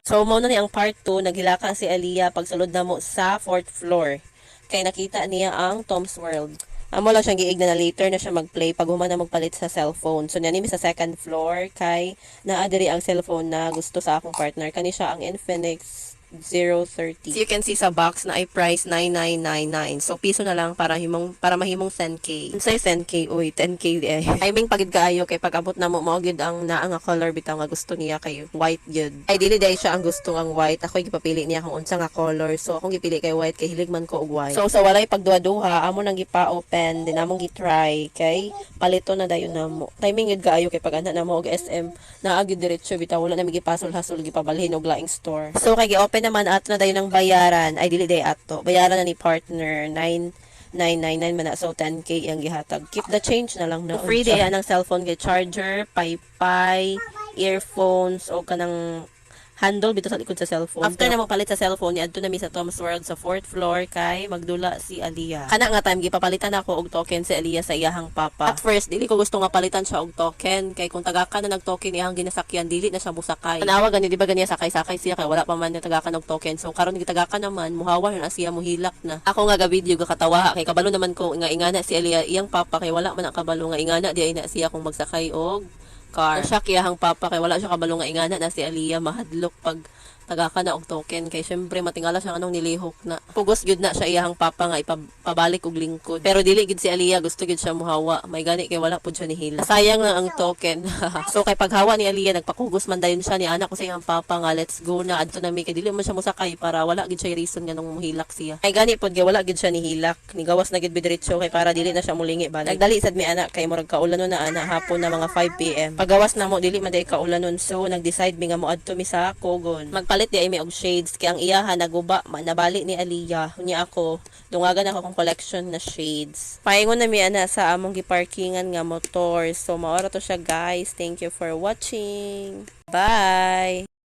So, mao na ni ang part 2, naghilaka si Aliyah pagsulod na mo sa 4th floor. Kay nakita niya ang Tom's World. Amo lang siyang giig na later na siya mag-play pag human na magpalit sa cellphone. So, nanimi sa 2nd floor kay naa diri ang cellphone na gusto sa akong partner. Kani siya ang Infinix 030. So, you can see sa box na ay price 9999. So, piso na lang para mahimong 10K. Say 10K, uy, 10K eh. Timing pagid kaayo kay pag abot na mo gyud ang naa nga color bitaw nga gusto niya kay white gyud. Ay dili day siya ang gusto ang white. Ako gipapili niya kung unsa nga color. So, akong gipili kay white kay hilig man ko og white. So, sa walay pagduha-duha, amo nang gipa-open, din among gi-try kay palito na dayon namo. Timing gyud kaayo kay pag ana namo og SM, naa gyud diretso bitaw wala na migipasol-hasol gipabalhin og laing store. So, kay gi-open naman ato na dayon ng bayaran. Ay dili day ato. Bayaran na ni partner 9999 man na, so 10K ang gihatag. Keep the change na lang na. Free day ang cellphone kay charger, paypay, earphones o kanang handle bito sa likod sa cellphone. After na magpalit sa cellphone, niadto na mi sa Tom's World sa 4th floor kay magdula si Aliyah. Kana nga time gipapalitan ako og token si Aliyah sa iyahang papa. At first dili ko gusto nga palitan siya og token kay kung tagaka na nag-token iyang ginasakyan dili na siya musakay. Tanawa gani di ba ganiya sakay-sakay siya kay wala pa man na tagaka og token. So karon gitagaka naman muhawa na siya muhilak na. Ako nga ga video ga katawa kay kabalo naman ko nga ingana si Aliyah iyang papa kay wala man ang kabalo nga ingana di ay na siya kung magsakay og car. Siya kiyahang papa kay wala siya kabalo nga ingana na si Aliyah mahadlok pag tagaka na og token kay syempre matingala siya anong nilihok na pugos gyud na siya iyahang papa nga ipabalik og lingkod pero dili gyud si Aliyah gusto gyud siya muhawa may gani kay wala pud siya ni hila sayang lang ang token. So kay paghawa ni Aliyah nagpakugos man dayon siya ni anak ko sa iyang papa nga let's go na adto na mi kay dili man siya musakay para wala gyud siya reason nga nung muhilak siya ay gani pud kay wala gyud siya ni hilak ni gawas na gyud bidiretso kay para dili na siya mulingi balik nagdali sad mi anak kay murag kaulanon na ana hapon na mga 5 PM paggawas na mo dili man day kaulanon so nag-decide mi nga mo adto mi sa Kogon palit di ay may og shades kay ang iyaha naguba nabali ni Aliyah unya ako dungagan ako kong collection na shades paingon na mi ana sa among giparkingan nga motor so maora to siya guys thank you for watching bye.